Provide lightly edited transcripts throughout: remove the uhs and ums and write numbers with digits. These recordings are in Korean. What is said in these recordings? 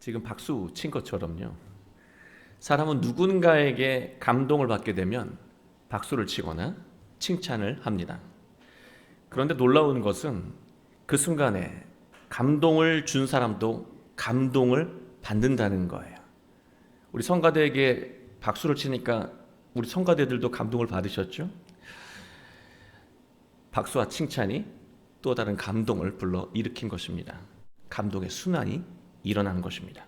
지금 박수 친 것처럼요. 사람은 누군가에게 감동을 받게 되면 박수를 치거나 칭찬을 합니다. 그런데 놀라운 것은 그 순간에 감동을 준 사람도 감동을 받는다는 거예요. 우리 성가대에게 박수를 치니까 우리 성가대들도 감동을 받으셨죠? 박수와 칭찬이 또 다른 감동을 불러 일으킨 것입니다. 감동의 순환이 일어나는 것입니다.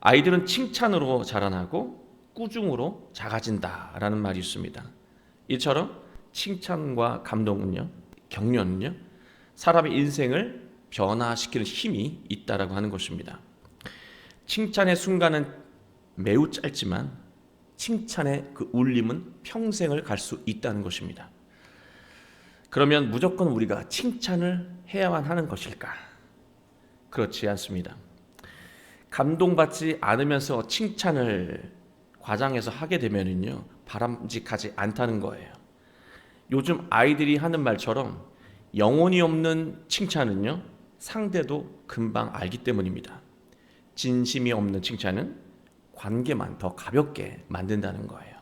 아이들은 칭찬으로 자라나고 꾸중으로 작아진다라는 말이 있습니다. 이처럼 칭찬과 감동은요, 격려는요, 사람의 인생을 변화시키는 힘이 있다라고 하는 것입니다. 칭찬의 순간은 매우 짧지만 칭찬의 그 울림은 평생을 갈 수 있다는 것입니다. 그러면 무조건 우리가 칭찬을 해야만 하는 것일까? 그렇지 않습니다. 감동받지 않으면서 칭찬을 과장해서 하게 되면은요, 바람직하지 않다는 거예요. 요즘 아이들이 하는 말처럼 영혼이 없는 칭찬은요, 상대도 금방 알기 때문입니다. 진심이 없는 칭찬은 관계만 더 가볍게 만든다는 거예요.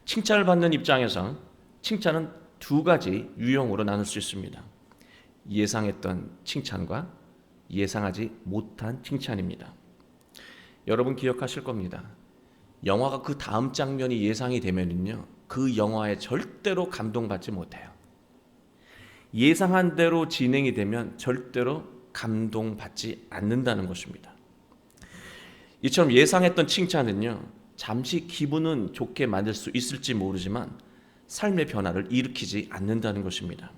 칭찬을 받는 입장에서 칭찬은 두 가지 유형으로 나눌 수 있습니다. 예상했던 칭찬과 예상하지 못한 칭찬입니다. 여러분 기억하실 겁니다. 영화가 그 다음 장면이 예상이 되면은요, 그 영화에 절대로 감동받지 못해요. 예상한 대로 진행이 되면 절대로 감동받지 않는다는 것입니다. 이처럼 예상했던 칭찬은요, 잠시 기분은 좋게 만들 수 있을지 모르지만 삶의 변화를 일으키지 않는다는 것입니다.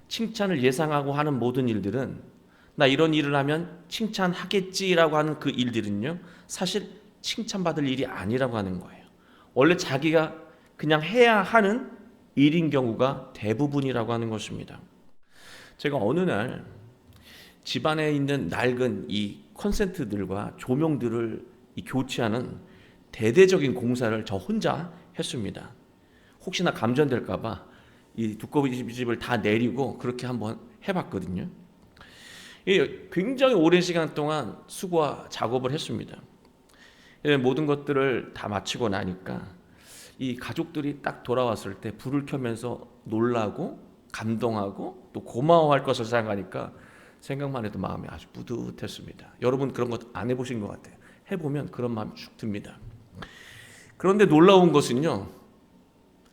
칭찬을 예상하고 하는 모든 일들은 나 이런 일을 하면 칭찬하겠지라고 하는 그 일들은요, 사실 칭찬받을 일이 아니라고 하는 거예요. 원래 자기가 그냥 해야 하는 일인 경우가 대부분이라고 하는 것입니다. 제가 어느 날 집안에 있는 낡은 이 콘센트들과 조명들을 교체하는 대대적인 공사를 저 혼자 했습니다. 혹시나 감전될까봐 이 두꺼비 집을 다 내리고 그렇게 한번 해봤거든요. 굉장히 오랜 시간 동안 수고와 작업을 했습니다. 모든 것들을 다 마치고 나니까 이 가족들이 딱 돌아왔을 때 불을 켜면서 놀라고 감동하고 또 고마워할 것을 생각하니까 생각만 해도 마음이 아주 뿌듯했습니다. 여러분 그런 것 안 해보신 것 같아요. 해보면 그런 마음이 쭉 듭니다. 그런데 놀라운 것은요,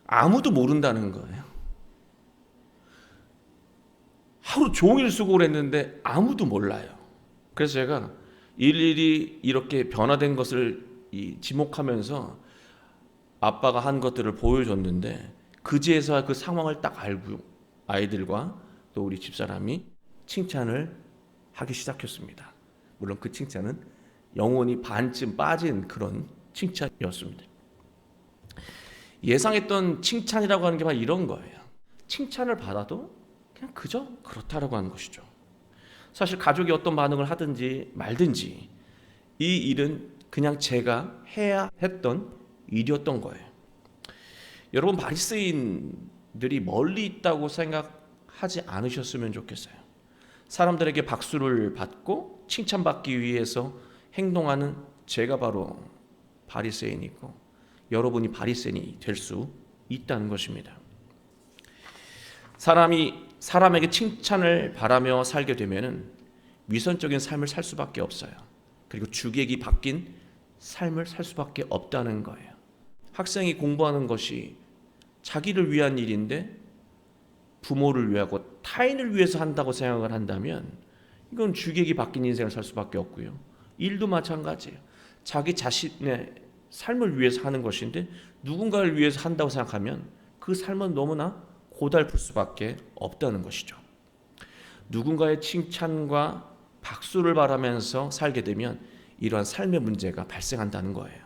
아무도 모른다는 거예요. 하루 종일 수고를 했는데 아무도 몰라요. 그래서 제가 일일이 이렇게 변화된 것을 지목하면서 아빠가 한 것들을 보여줬는데 그제서야 그 상황을 딱 알고 아이들과 또 우리 집사람이 칭찬을 하기 시작했습니다. 물론 그 칭찬은 영혼이 반쯤 빠진 그런 칭찬이었습니다. 예상했던 칭찬이라고 하는 게 바로 이런 거예요. 칭찬을 받아도 그냥 그저 그렇다라고 하는 것이죠. 사실 가족이 어떤 반응을 하든지 말든지 이 일은 그냥 제가 해야 했던 일이었던 거예요. 여러분 바리새인들이 멀리 있다고 생각하지 않으셨으면 좋겠어요. 사람들에게 박수를 받고 칭찬받기 위해서 행동하는 제가 바로 바리새인이고 여러분이 바리새인이 될 수 있다는 것입니다. 사람에게 칭찬을 바라며 살게 되면은 위선적인 삶을 살 수밖에 없어요. 그리고 주객이 바뀐 삶을 살 수밖에 없다는 거예요. 학생이 공부하는 것이 자기를 위한 일인데 부모를 위하고 타인을 위해서 한다고 생각을 한다면 이건 주객이 바뀐 인생을 살 수밖에 없고요. 일도 마찬가지예요. 자기 자신의 삶을 위해서 하는 것인데 누군가를 위해서 한다고 생각하면 그 삶은 너무나 고달플 수밖에 없다는 것이죠. 누군가의 칭찬과 박수를 바라면서 살게 되면 이러한 삶의 문제가 발생한다는 거예요.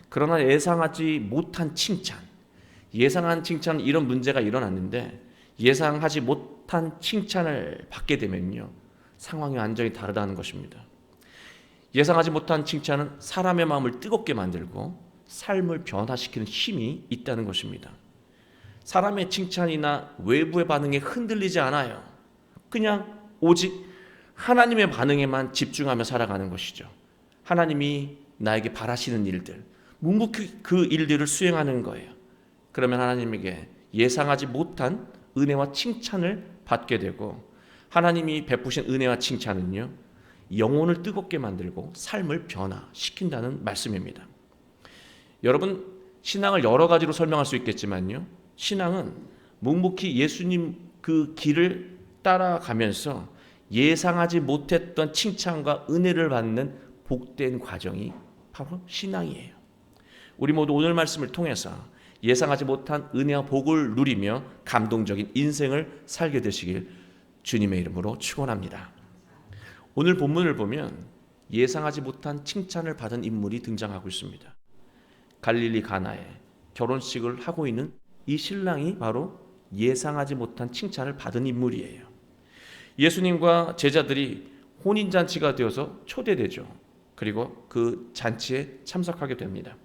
그러나 예상하지 못한 칭찬, 예상한 칭찬 이런 문제가 일어났는데 예상하지 못한 칭찬을 받게 되면요, 상황이 완전히 다르다는 것입니다. 예상하지 못한 칭찬은 사람의 마음을 뜨겁게 만들고 삶을 변화시키는 힘이 있다는 것입니다. 사람의 칭찬이나 외부의 반응에 흔들리지 않아요. 그냥 오직 하나님의 반응에만 집중하며 살아가는 것이죠. 하나님이 나에게 바라시는 일들, 묵묵히 그 일들을 수행하는 거예요. 그러면 하나님에게 예상하지 못한 은혜와 칭찬을 받게 되고, 하나님이 베푸신 은혜와 칭찬은요, 영혼을 뜨겁게 만들고 삶을 변화시킨다는 말씀입니다. 여러분, 신앙을 여러 가지로 설명할 수 있겠지만요, 신앙은 묵묵히 예수님 그 길을 따라가면서 예상하지 못했던 칭찬과 은혜를 받는 복된 과정이 바로 신앙이에요. 우리 모두 오늘 말씀을 통해서 예상하지 못한 은혜와 복을 누리며 감동적인 인생을 살게 되시길 주님의 이름으로 축원합니다. 오늘 본문을 보면 예상하지 못한 칭찬을 받은 인물이 등장하고 있습니다. 갈릴리 가나에 결혼식을 하고 있는 이 신랑이 바로 예상하지 못한 칭찬을 받은 인물이에요. 예수님과 제자들이 혼인잔치가 되어서 초대되죠. 그리고 그 잔치에 참석하게 됩니다.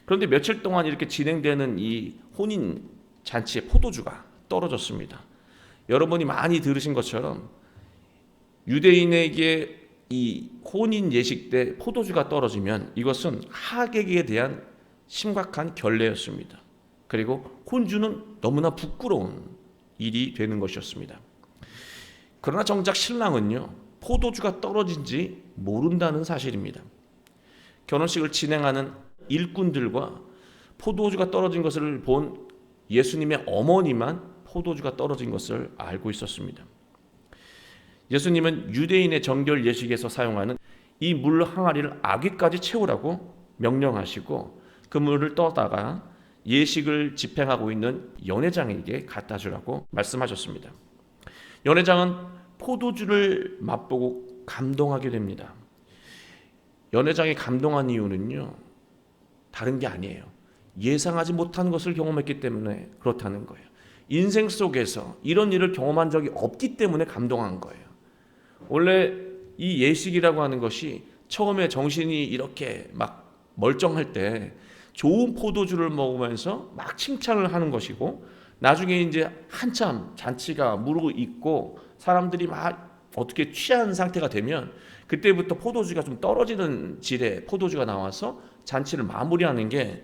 그런데 며칠 동안 이렇게 진행되는 이 혼인잔치의 포도주가 떨어졌습니다. 여러분이 많이 들으신 것처럼 유대인에게 이 혼인 예식 때 포도주가 떨어지면 이것은 하객에 대한 심각한 결례였습니다. 그리고 혼주는 너무나 부끄러운 일이 되는 것이었습니다. 그러나 정작 신랑은요, 포도주가 떨어진지 모른다는 사실입니다. 결혼식을 진행하는 일꾼들과 포도주가 떨어진 것을 본 예수님의 어머니만 포도주가 떨어진 것을 알고 있었습니다. 예수님은 유대인의 정결 예식에서 사용하는 이 물 항아리를 아귀까지 채우라고 명령하시고 그 물을 떠다가 예식을 집행하고 있는 연회장에게 갖다 주라고 말씀하셨습니다. 연회장은 포도주를 맛보고 감동하게 됩니다. 연회장이 감동한 이유는요, 다른 게 아니에요. 예상하지 못한 것을 경험했기 때문에 그렇다는 거예요. 인생 속에서 이런 일을 경험한 적이 없기 때문에 감동한 거예요. 원래 이 예식이라고 하는 것이 처음에 정신이 이렇게 막 멀쩡할 때 좋은 포도주를 먹으면서 막 칭찬을 하는 것이고, 나중에 이제 한참 잔치가 무르익고 사람들이 막 어떻게 취한 상태가 되면 그때부터 포도주가 좀 떨어지는 질의 포도주가 나와서 잔치를 마무리하는 게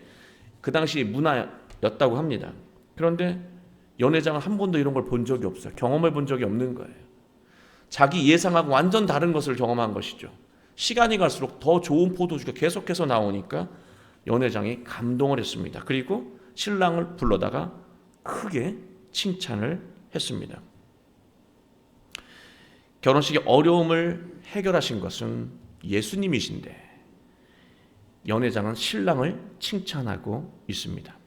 그 당시 문화였다고 합니다. 그런데 연회장은 한 번도 이런 걸 본 적이 없어요. 경험해 본 적이 없는 거예요. 자기 예상하고 완전 다른 것을 경험한 것이죠. 시간이 갈수록 더 좋은 포도주가 계속해서 나오니까 연회장이 감동을 했습니다. 그리고 신랑을 불러다가 크게 칭찬을 했습니다. 결혼식의 어려움을 해결하신 것은 예수님이신데 연회장은 신랑을 칭찬하고 있습니다.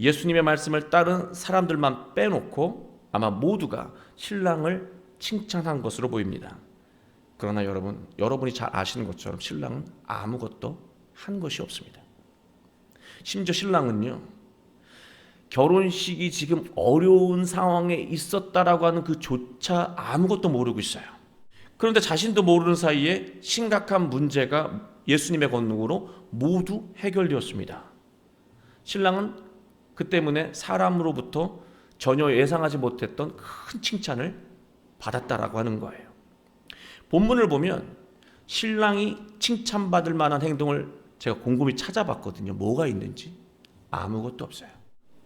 예수님의 말씀을 따른 사람들만 빼놓고 아마 모두가 신랑을 칭찬한 것으로 보입니다. 그러나 여러분이 잘 아시는 것처럼 신랑은 아무것도 한 것이 없습니다. 심지어 신랑은요, 결혼식이 지금 어려운 상황에 있었다라고 하는 그조차 아무것도 모르고 있어요. 그런데 자신도 모르는 사이에 심각한 문제가 예수님의 권능으로 모두 해결되었습니다. 신랑은 그 때문에 사람으로부터 전혀 예상하지 못했던 큰 칭찬을 받았다라고 하는 거예요. 본문을 보면 신랑이 칭찬받을 만한 행동을 제가 곰곰이 찾아봤거든요. 뭐가 있는지 아무것도 없어요.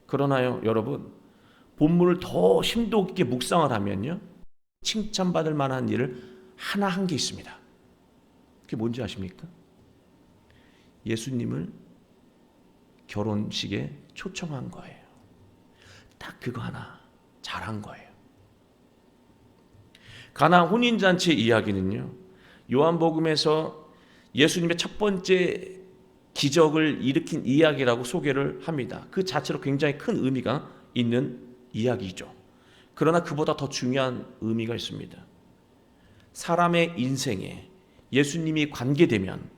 그러나요, 여러분, 본문을 더 심도 있게 묵상을 하면요, 칭찬받을 만한 일을 하나 한 게 있습니다. 그게 뭔지 아십니까? 예수님을 결혼식에 초청한 거예요. 딱 그거 하나 잘한 거예요. 가나 혼인잔치의 이야기는요, 요한복음에서 예수님의 첫 번째 기적을 일으킨 이야기라고 소개를 합니다. 그 자체로 굉장히 큰 의미가 있는 이야기죠. 그러나 그보다 더 중요한 의미가 있습니다. 사람의 인생에 예수님이 관계되면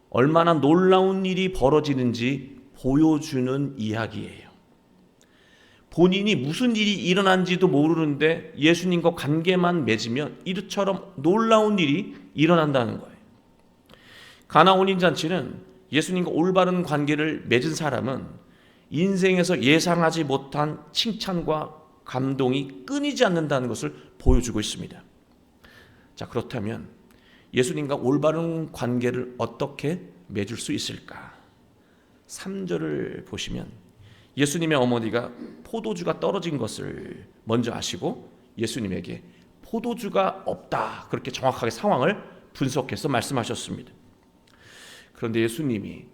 얼마나 놀라운 일이 벌어지는지 보여주는 이야기예요. 본인이 무슨 일이 일어난지도 모르는데 예수님과 관계만 맺으면 이처럼 놀라운 일이 일어난다는 거예요. 가나 혼인잔치는 예수님과 올바른 관계를 맺은 사람은 인생에서 예상하지 못한 칭찬과 감동이 끊이지 않는다는 것을 보여주고 있습니다. 자, 그렇다면 예수님과 올바른 관계를 어떻게 맺을 수 있을까? 3절을 보시면 예수님의 어머니가 포도주가 떨어진 것을 먼저 아시고 예수님에게 포도주가 없다, 그렇게 정확하게 상황을 분석해서 말씀하셨습니다. 그런데 예수님이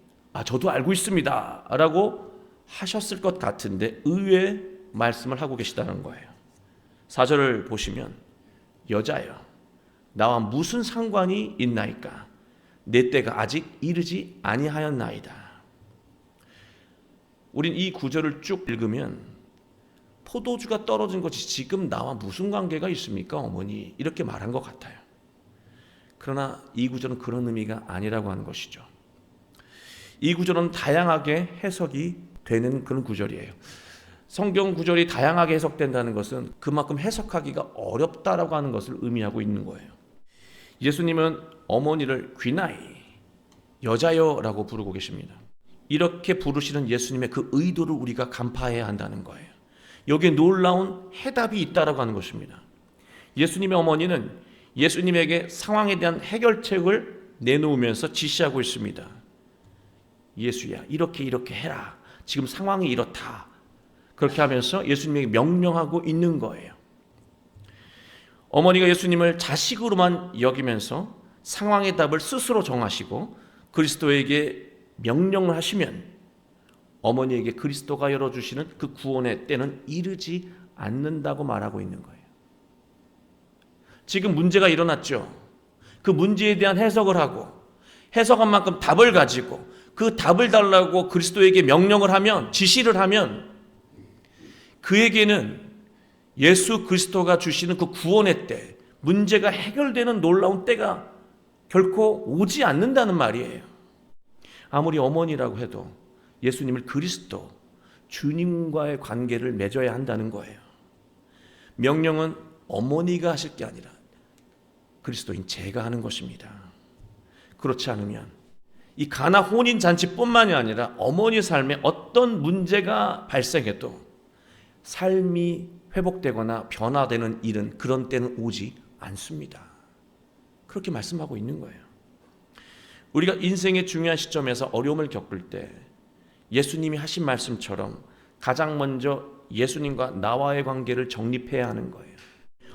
저도 알고 있습니다 라고 하셨을 것 같은데 의외의 말씀을 하고 계시다는 거예요. 4절을 보시면 여자여 나와 무슨 상관이 있나이까? 내 때가 아직 이르지 아니하였나이다. 우린 이 구절을 쭉 읽으면 포도주가 떨어진 것이 지금 나와 무슨 관계가 있습니까 어머니? 이렇게 말한 것 같아요. 그러나 이 구절은 그런 의미가 아니라고 하는 것이죠. 이 구절은 다양하게 해석이 되는 그런 구절이에요. 성경 구절이 다양하게 해석된다는 것은 그만큼 해석하기가 어렵다라고 하는 것을 의미하고 있는 거예요. 예수님은 어머니를 귀나이, 여자여라고 부르고 계십니다. 이렇게 부르시는 예수님의 그 의도를 우리가 간파해야 한다는 거예요. 여기에 놀라운 해답이 있다라고 하는 것입니다. 예수님의 어머니는 예수님에게 상황에 대한 해결책을 내놓으면서 지시하고 있습니다. 예수야, 이렇게 해라. 지금 상황이 이렇다. 그렇게 하면서 예수님에게 명령하고 있는 거예요. 어머니가 예수님을 자식으로만 여기면서 상황의 답을 스스로 정하시고 그리스도에게 명령을 하시면 어머니에게 그리스도가 열어주시는 그 구원의 때는 이르지 않는다고 말하고 있는 거예요. 지금 문제가 일어났죠. 그 문제에 대한 해석을 하고 해석한 만큼 답을 가지고 그 답을 달라고 그리스도에게 명령을 하면, 지시를 하면 그에게는 예수 그리스도가 주시는 그 구원의 때, 문제가 해결되는 놀라운 때가 결코 오지 않는다는 말이에요. 아무리 어머니라고 해도 예수님을 그리스도, 주님과의 관계를 맺어야 한다는 거예요. 명령은 어머니가 하실 게 아니라 그리스도인 제가 하는 것입니다. 그렇지 않으면 이 가나 혼인 잔치뿐만이 아니라 어머니 삶에 어떤 문제가 발생해도 삶이 회복되거나 변화되는 일은 그런 때는 오지 않습니다. 그렇게 말씀하고 있는 거예요. 우리가 인생의 중요한 시점에서 어려움을 겪을 때 예수님이 하신 말씀처럼 가장 먼저 예수님과 나와의 관계를 정립해야 하는 거예요.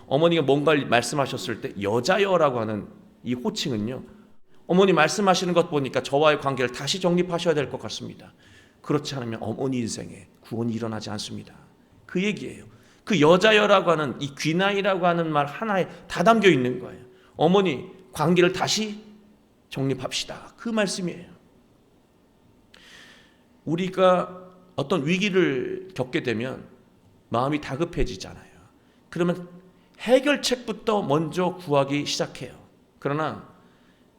어머니가 뭔가를 말씀하셨을 때 여자여라고 하는 이 호칭은요, 어머니 말씀하시는 것 보니까 저와의 관계를 다시 정립하셔야 될 것 같습니다. 그렇지 않으면 어머니 인생에 구원이 일어나지 않습니다. 그 얘기예요. 그 여자여라고 하는 이 귀나이라고 하는 말 하나에 다 담겨 있는 거예요. 어머니 관계를 다시 정립합시다. 그 말씀이에요. 우리가 어떤 위기를 겪게 되면 마음이 다급해지잖아요. 그러면 해결책부터 먼저 구하기 시작해요. 그러나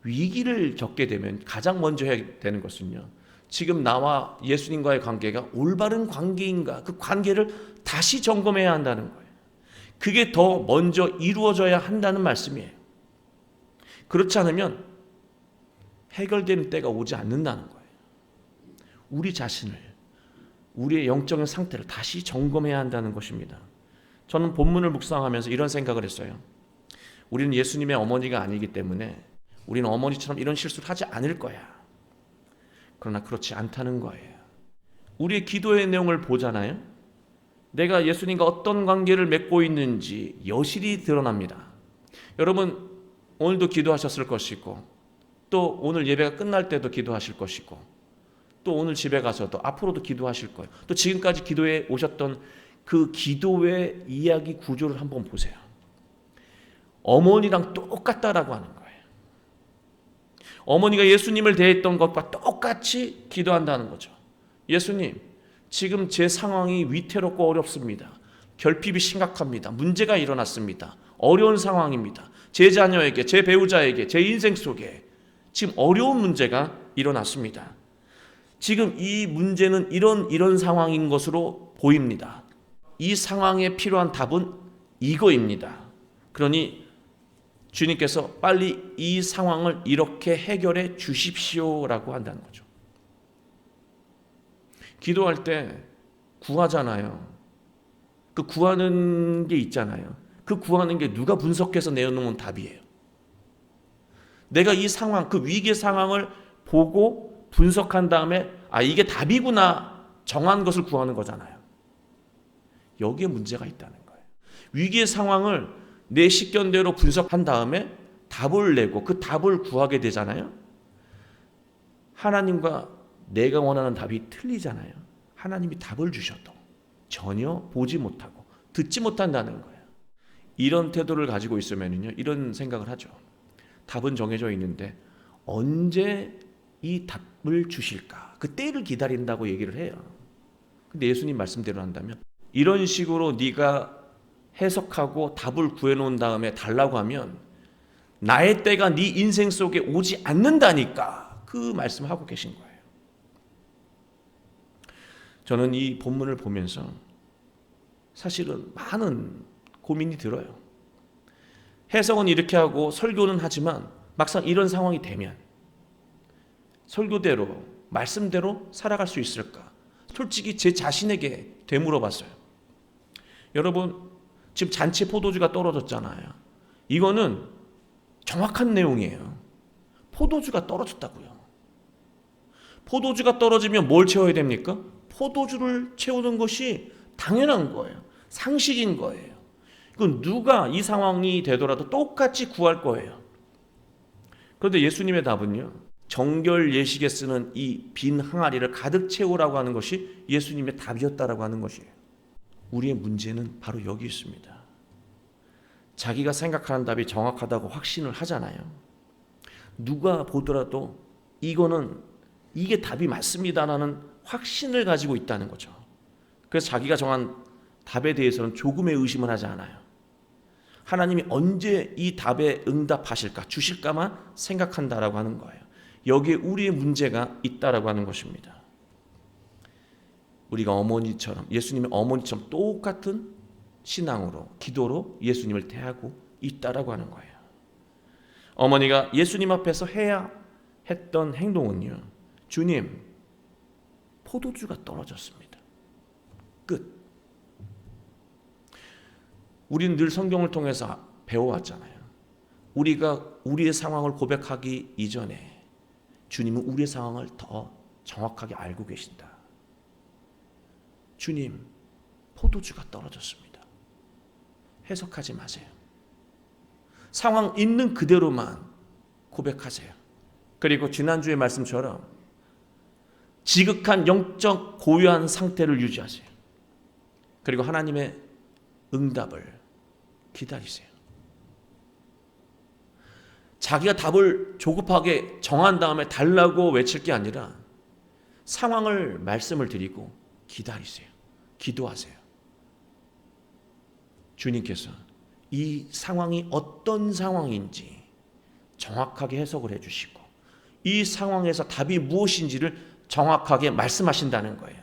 위기를 겪게 되면 가장 먼저 해야 되는 것은요, 지금 나와 예수님과의 관계가 올바른 관계인가, 그 관계를 다시 점검해야 한다는 거예요. 그게 더 먼저 이루어져야 한다는 말씀이에요. 그렇지 않으면 해결되는 때가 오지 않는다는 거예요. 우리 자신을, 우리의 영적인 상태를 다시 점검해야 한다는 것입니다. 저는 본문을 묵상하면서 이런 생각을 했어요. 우리는 예수님의 어머니가 아니기 때문에 우리는 어머니처럼 이런 실수를 하지 않을 거야. 그러나 그렇지 않다는 거예요. 우리의 기도의 내용을 보잖아요. 내가 예수님과 어떤 관계를 맺고 있는지 여실히 드러납니다. 여러분 오늘도 기도하셨을 것이고, 또 오늘 예배가 끝날 때도 기도하실 것이고, 또 오늘 집에 가서도 앞으로도 기도하실 거예요. 또 지금까지 기도해 오셨던 그 기도의 이야기 구조를 한번 보세요. 어머니랑 똑같다라고 하는 거예요. 어머니가 예수님을 대했던 것과 똑같이 기도한다는 거죠. 예수님, 지금 제 상황이 위태롭고 어렵습니다. 결핍이 심각합니다. 문제가 일어났습니다. 어려운 상황입니다. 제 자녀에게, 제 배우자에게, 제 인생 속에 지금 어려운 문제가 일어났습니다. 지금 이 문제는 이런 상황인 것으로 보입니다. 이 상황에 필요한 답은 이거입니다. 그러니 주님께서 빨리 이 상황을 이렇게 해결해 주십시오라고 한다는 거죠. 기도할 때 구하잖아요. 그 구하는 게 있잖아요. 그 구하는 게 누가 분석해서 내놓은 답이에요. 내가 이 상황, 그 위기의 상황을 보고 분석한 다음에 이게 답이구나 정한 것을 구하는 거잖아요. 여기에 문제가 있다는 거예요. 위기의 상황을 내 식견대로 분석한 다음에 답을 내고 그 답을 구하게 되잖아요. 하나님과 내가 원하는 답이 틀리잖아요. 하나님이 답을 주셔도 전혀 보지 못하고 듣지 못한다는 거예요. 이런 태도를 가지고 있으면요, 이런 생각을 하죠. 답은 정해져 있는데 언제 이 답을 주실까? 그 때를 기다린다고 얘기를 해요. 근데 예수님 말씀대로 한다면 이런 식으로 네가 해석하고 답을 구해놓은 다음에 달라고 하면 나의 때가 네 인생 속에 오지 않는다니까, 그 말씀하고 계신 거예요. 저는 이 본문을 보면서 사실은 많은 고민이 들어요. 해석은 이렇게 하고 설교는 하지만 막상 이런 상황이 되면 설교대로 말씀대로 살아갈 수 있을까? 솔직히 제 자신에게 되물어봤어요. 여러분, 지금 잔치 포도주가 떨어졌잖아요. 이거는 정확한 내용이에요. 포도주가 떨어졌다고요. 포도주가 떨어지면 뭘 채워야 됩니까? 포도주를 채우는 것이 당연한 거예요. 상식인 거예요. 이건 누가 이 상황이 되더라도 똑같이 구할 거예요. 그런데 예수님의 답은요, 정결 예식에 쓰는 이 빈 항아리를 가득 채우라고 하는 것이 예수님의 답이었다라고 하는 것이에요. 우리의 문제는 바로 여기 있습니다. 자기가 생각하는 답이 정확하다고 확신을 하잖아요. 누가 보더라도 이게 답이 맞습니다라는 확신을 가지고 있다는 거죠. 그래서 자기가 정한 답에 대해서는 조금의 의심을 하지 않아요. 하나님이 언제 이 답에 응답하실까, 주실까만 생각한다라고 하는 거예요. 여기에 우리의 문제가 있다라고 하는 것입니다. 우리가 어머니처럼, 예수님의 어머니처럼 똑같은 신앙으로, 기도로 예수님을 대하고 있다라고 하는 거예요. 어머니가 예수님 앞에서 해야 했던 행동은요, 주님, 포도주가 떨어졌습니다. 끝. 우리는 늘 성경을 통해서 배워왔잖아요. 우리가 우리의 상황을 고백하기 이전에 주님은 우리의 상황을 더 정확하게 알고 계신다. 주님, 포도주가 떨어졌습니다. 해석하지 마세요. 상황 있는 그대로만 고백하세요. 그리고 지난주의 말씀처럼 지극한 영적 고요한 상태를 유지하세요. 그리고 하나님의 응답을 기다리세요. 자기가 답을 조급하게 정한 다음에 달라고 외칠 게 아니라 상황을 말씀을 드리고 기다리세요. 기도하세요. 주님께서 이 상황이 어떤 상황인지 정확하게 해석을 해주시고 이 상황에서 답이 무엇인지를 정확하게 말씀하신다는 거예요.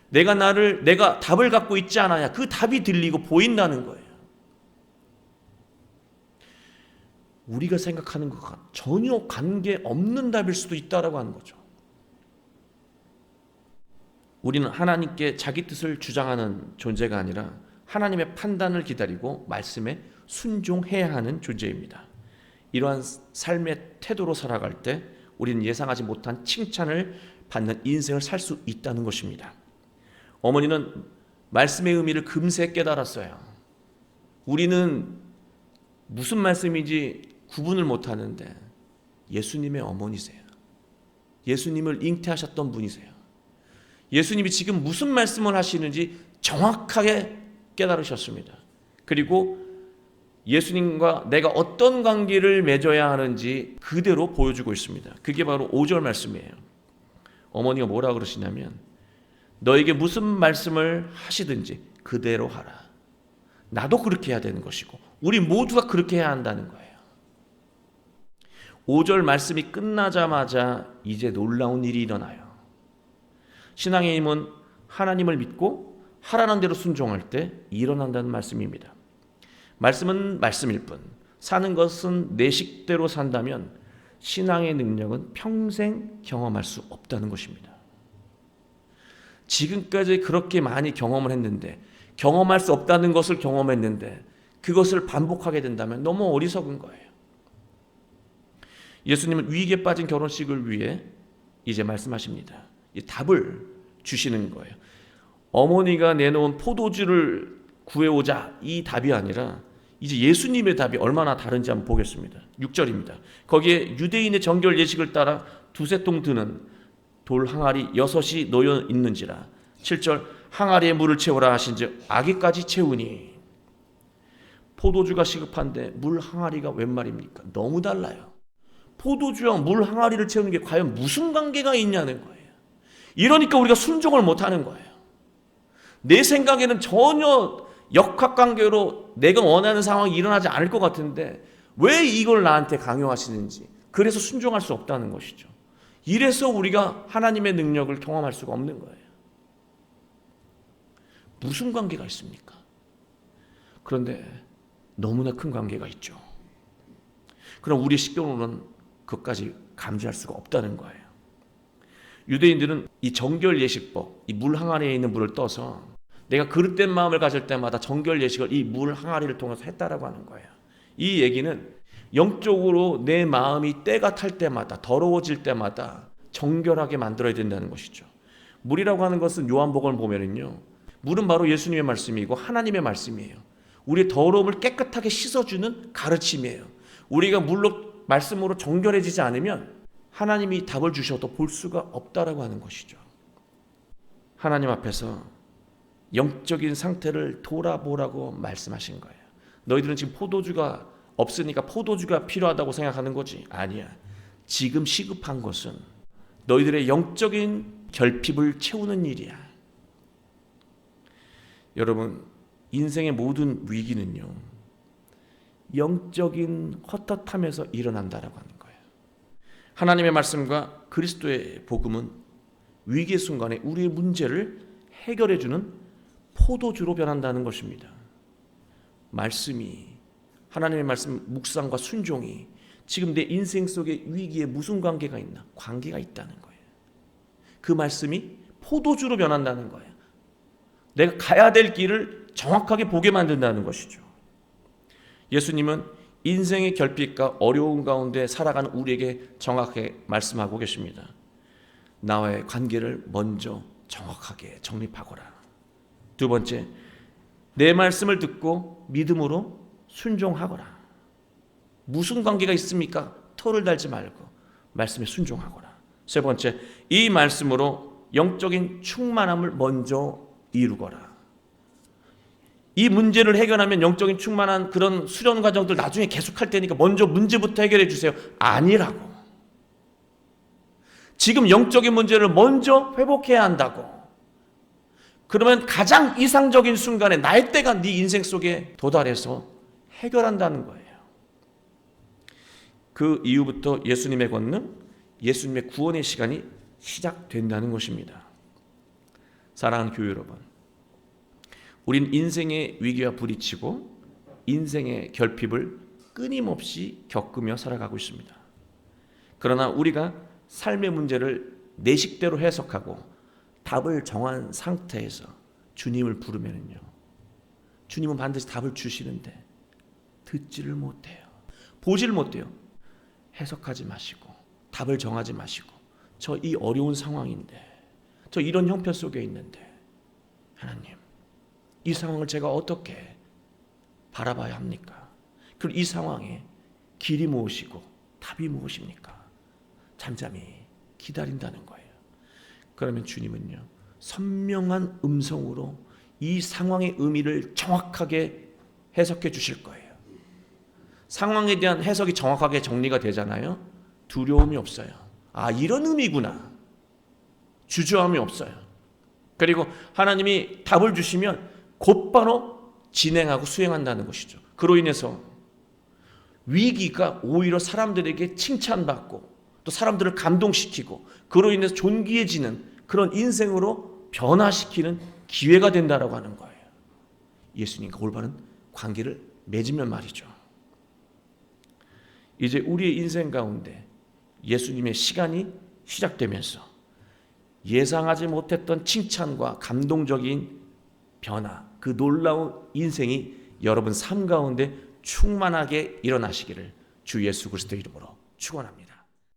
내가 답을 갖고 있지 않아야 그 답이 들리고 보인다는 거예요. 우리가 생각하는 것과 전혀 관계없는 답일 수도 있다라고 하는 거죠. 우리는 하나님께 자기 뜻을 주장하는 존재가 아니라 하나님의 판단을 기다리고 말씀에 순종해야 하는 존재입니다. 이러한 삶의 태도로 살아갈 때 우리는 예상하지 못한 칭찬을 받는 인생을 살 수 있다는 것입니다. 어머니는 말씀의 의미를 금세 깨달았어요. 우리는 무슨 말씀인지 구분을 못하는데 예수님의 어머니세요. 예수님을 잉태하셨던 분이세요. 예수님이 지금 무슨 말씀을 하시는지 정확하게 깨달으셨습니다. 그리고 예수님과 내가 어떤 관계를 맺어야 하는지 그대로 보여주고 있습니다. 그게 바로 5절 말씀이에요. 어머니가 뭐라 그러시냐면 너에게 무슨 말씀을 하시든지 그대로 하라. 나도 그렇게 해야 되는 것이고 우리 모두가 그렇게 해야 한다는 거예요. 5절 말씀이 끝나자마자 이제 놀라운 일이 일어나요. 신앙의 힘은 하나님을 믿고 하라는 대로 순종할 때 일어난다는 말씀입니다. 말씀은 말씀일 뿐 사는 것은 내 식대로 산다면 신앙의 능력은 평생 경험할 수 없다는 것입니다. 지금까지 그렇게 많이 경험을 했는데 경험할 수 없다는 것을 경험했는데 그것을 반복하게 된다면 너무 어리석은 거예요. 예수님은 위기에 빠진 결혼식을 위해 이제 말씀하십니다. 이 답을 주시는 거예요. 어머니가 내놓은 포도주를 구해오자, 이 답이 아니라 이제 예수님의 답이 얼마나 다른지 한번 보겠습니다. 6절입니다. 거기에 유대인의 정결 예식을 따라 두세 통 드는 돌 항아리 6이 놓여 있는지라. 7절 항아리에 물을 채우라 하신즉 아기까지 채우니. 포도주가 시급한데 물 항아리가 웬 말입니까? 너무 달라요. 포도주와 물 항아리를 채우는 게 과연 무슨 관계가 있냐는 거예요. 이러니까 우리가 순종을 못하는 거예요. 내 생각에는 전혀 역학관계로 내가 원하는 상황이 일어나지 않을 것 같은데 왜 이걸 나한테 강요하시는지, 그래서 순종할 수 없다는 것이죠. 이래서 우리가 하나님의 능력을 경험할 수가 없는 거예요. 무슨 관계가 있습니까? 그런데 너무나 큰 관계가 있죠. 그럼 우리 식견으로는 그것까지 감지할 수가 없다는 거예요. 유대인들은 이 정결 예식법, 이 물 항아리에 있는 물을 떠서 내가 그릇된 마음을 가질 때마다 정결 예식을 이 물 항아리를 통해서 했다라고 하는 거예요. 이 얘기는 영적으로 내 마음이 때가 탈 때마다, 더러워질 때마다 정결하게 만들어야 된다는 것이죠. 물이라고 하는 것은 요한복음을 보면은요, 물은 바로 예수님의 말씀이고 하나님의 말씀이에요. 우리의 더러움을 깨끗하게 씻어주는 가르침이에요. 우리가 물로, 말씀으로 정결해지지 않으면 하나님이 답을 주셔도 볼 수가 없다라고 하는 것이죠. 하나님 앞에서 영적인 상태를 돌아보라고 말씀하신 거예요. 너희들은 지금 포도주가 없으니까 포도주가 필요하다고 생각하는 거지? 아니야. 지금 시급한 것은 너희들의 영적인 결핍을 채우는 일이야. 여러분, 인생의 모든 위기는요, 영적인 헛헛함에서 일어난다라고 하는 거예요. 하나님의 말씀과 그리스도의 복음은 위기의 순간에 우리의 문제를 해결해주는 포도주로 변한다는 것입니다. 말씀이, 하나님의 말씀 묵상과 순종이 지금 내 인생 속의 위기에 무슨 관계가 있나? 관계가 있다는 거예요. 그 말씀이 포도주로 변한다는 거예요. 내가 가야 될 길을 정확하게 보게 만든다는 것이죠. 예수님은 인생의 결핍과 어려운 가운데 살아가는 우리에게 정확하게 말씀하고 계십니다. 나와의 관계를 먼저 정확하게 정립하거라. 두 번째, 내 말씀을 듣고 믿음으로 순종하거라. 무슨 관계가 있습니까? 토를 달지 말고 말씀에 순종하거라. 세 번째, 이 말씀으로 영적인 충만함을 먼저 이루거라. 이 문제를 해결하면 영적인 충만한 그런 수련 과정들 나중에 계속할 테니까 먼저 문제부터 해결해 주세요. 아니라고. 지금 영적인 문제를 먼저 회복해야 한다고. 그러면 가장 이상적인 순간에 나의 때가 네 인생 속에 도달해서 해결한다는 거예요. 그 이후부터 예수님의 권능, 예수님의 구원의 시간이 시작된다는 것입니다. 사랑하는 교회 여러분, 우린 인생의 위기와 부딪히고 인생의 결핍을 끊임없이 겪으며 살아가고 있습니다. 그러나 우리가 삶의 문제를 내 식대로 해석하고 답을 정한 상태에서 주님을 부르면요, 주님은 반드시 답을 주시는데 듣지를 못해요. 보지를 못해요. 해석하지 마시고 답을 정하지 마시고 저 이 어려운 상황인데, 저 이런 형편 속에 있는데 하나님, 이 상황을 제가 어떻게 바라봐야 합니까? 그리고 이 상황에 길이 무엇이고 답이 무엇입니까? 잠잠히 기다린다는 거예요. 그러면 주님은요, 선명한 음성으로 이 상황의 의미를 정확하게 해석해 주실 거예요. 상황에 대한 해석이 정확하게 정리가 되잖아요. 두려움이 없어요. 아, 이런 의미구나. 주저함이 없어요. 그리고 하나님이 답을 주시면 곧바로 진행하고 수행한다는 것이죠. 그로 인해서 위기가 오히려 사람들에게 칭찬받고 또 사람들을 감동시키고 그로 인해서 존귀해지는 그런 인생으로 변화시키는 기회가 된다라고 하는 거예요. 예수님과 올바른 관계를 맺으면 말이죠. 이제 우리의 인생 가운데 예수님의 시간이 시작되면서 예상하지 못했던 칭찬과 감동적인 변화, 그 놀라운 인생이 여러분 삶 가운데 충만하게 일어나시기를 주 예수 그리스도 이름으로 축원합니다.